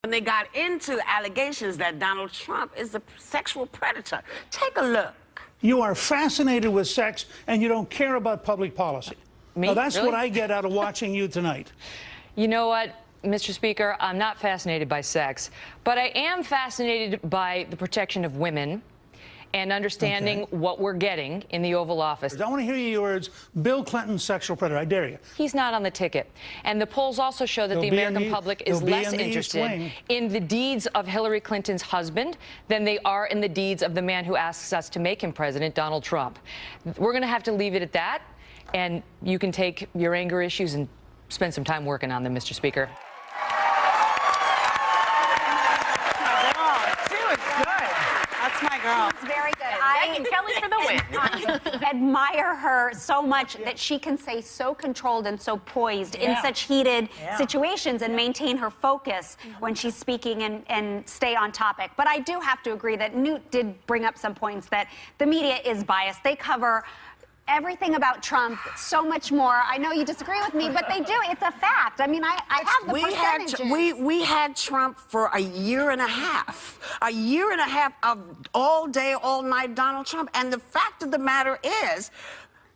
when they got into allegations that Donald Trump is a sexual predator. Take a look. You are fascinated with sex, and you don't care about public policy. Me? Now, that's Really? what I get out of watching you tonight. You know what, Mr. Speaker? I'm not fascinated by sex, but I am fascinated by the protection of women and understanding what we're getting in the Oval Office. I want to hear your words. Bill Clinton, sexual predator. I dare you. He's not on the ticket. And the polls also show that the American public is less interested in the deeds of Hillary Clinton's husband than they are in the deeds of the man who asks us to make him president, Donald Trump. We're going to have to leave it at that, and you can take your anger issues and spend some time working on them, Mr. Speaker. It's very good. Megyn Kelly for the win. I admire her so much that she can stay so controlled and so poised in such heated situations and maintain her focus when she's speaking and stay on topic. But I do have to agree that Newt did bring up some points that the media is biased. They cover everything about Trump, so much more. I know you disagree with me, but they do. It's a fact. I mean, I have the percentages. We had Trump for a year and a half. A year and a half of all day, all night Donald Trump. And the fact of the matter is,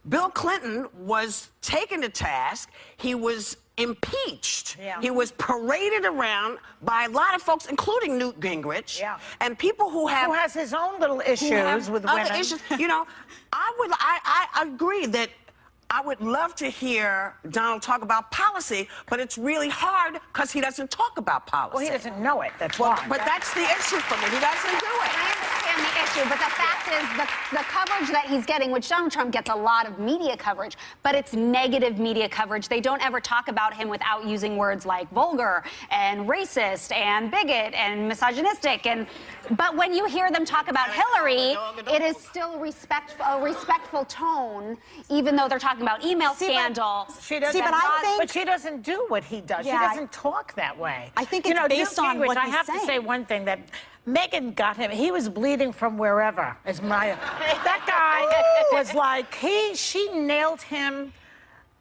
Bill Clinton was taken to task. He was impeached. He was paraded around by a lot of folks, including Newt Gingrich, and people who has his own little issues with women. Issues. You know, I agree that I would love to hear Donald talk about policy, but it's really hard because he doesn't talk about policy. Well, he doesn't know it. That's why. But that's the issue for me. He doesn't do it. I understand the issue, but the fact is the coverage that he's getting, which Donald Trump gets a lot of media coverage, but it's negative media coverage. They don't ever talk about him without using words like vulgar and racist and bigot and misogynistic. But when you hear them talk about Hillary, it is still a respectful tone, even though they're talking about email scandal. But she doesn't do what he does. Yeah, she doesn't talk that way. I think it's based on what he's I have to say one thing, that Megyn got him. He was bleeding from wherever. That guy was like, she nailed him.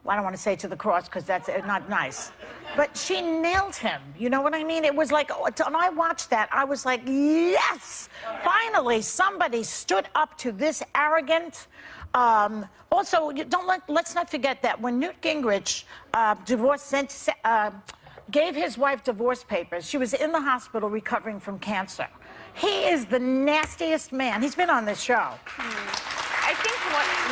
Well, I don't want to say to the cross because that's not nice. But she nailed him. You know what I mean? It was like, when I watched that, I was like, yes! Finally, somebody stood up to this arrogant. Also, let's not forget that when Newt Gingrich gave his wife divorce papers, she was in the hospital recovering from cancer. He is the nastiest man. He's been on this show. I think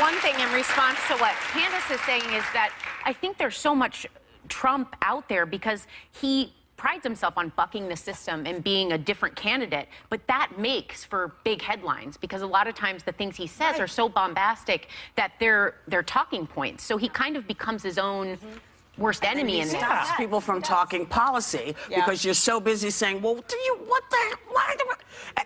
one thing in response to what Candace is saying is that I think there's so much Trump out there because he prides himself on bucking the system and being a different candidate, but that makes for big headlines because a lot of times the things he says are so bombastic that they're talking points. So he kind of becomes his own worst enemy in this. Stops people from talking policy because you're so busy saying, well,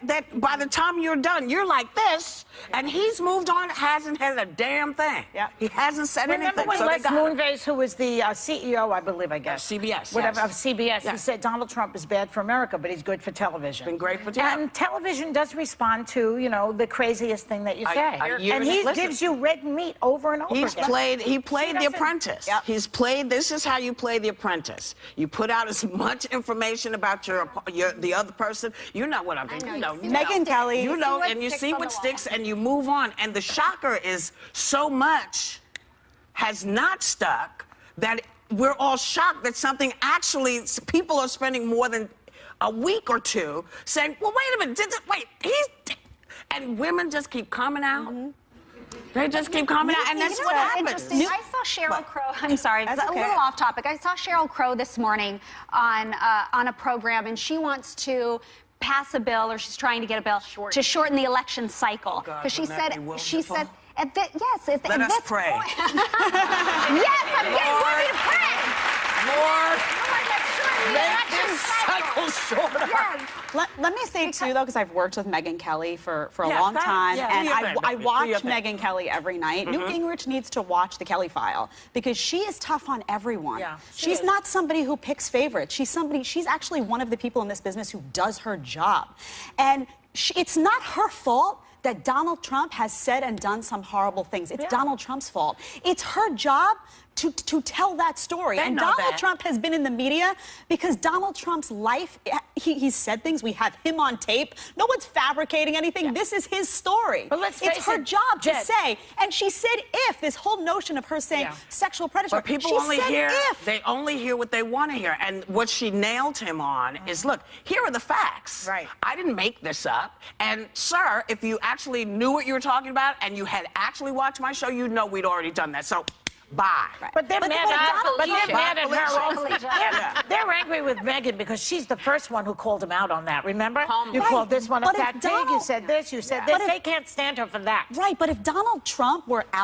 that by the time you're done, you're like this, and he's moved on, hasn't had a damn thing. He hasn't said anything. Remember when Les Moonves, who was the CEO, I believe, CBS. Whatever, of CBS, he said Donald Trump is bad for America, but he's good for television. It's been great for television. And television does respond to, you know, the craziest thing that you say. And he gives you red meat over and over again. He played The Apprentice. He's played, this is how you play The Apprentice. You put out as much information about the other person. You know what I'm doing. You know, Megyn Kelly. You know, and you see what sticks, and you move on. And the shocker is so much has not stuck that we're all shocked that something actually, people are spending more than a week or two saying, well, wait a minute, and women just keep coming out. They just keep coming out, and that's what happens. I saw Sheryl Crow. I'm sorry, it's a little off topic. I saw Sheryl Crow this morning on a program, and she wants to pass a bill, or she's trying to get a bill to shorten the election cycle. Because she said, let us pray. Yes, I'm getting ready to pray. Lord, make this cycle shorter. Yes. Let me say, too, though, because I've worked with Megyn Kelly for a long time, and I watch Megyn Kelly every night. Newt Gingrich needs to watch the Kelly File because she is tough on everyone. She's not somebody who picks favorites. She's actually one of the people in this business who does her job. And it's not her fault that Donald Trump has said and done some horrible things. It's Donald Trump's fault. It's her job to tell that story. They And know Donald that. Trump has been in the media because Donald Trump's life, he's said things. We have him on tape. No one's fabricating anything. This is his story. But let's it's face her it, job to Jen. say. And she said if, this whole notion of her saying sexual predator. But people she only said hear, if. they only hear what they want to hear. And what she nailed him on is, look, here are the facts. Right. I didn't make this up. And, sir, if you actually knew what you were talking about and you had actually watched my show, you'd know we'd already done that. So, bye. But they're mad at her also. Yeah. They're angry with Megyn because she's the first one who called him out on that, remember? Calm You down. called this one a But if fat pig, you Donald- said this, you said But this. if- They can't stand her for that. Right, but if Donald Trump were out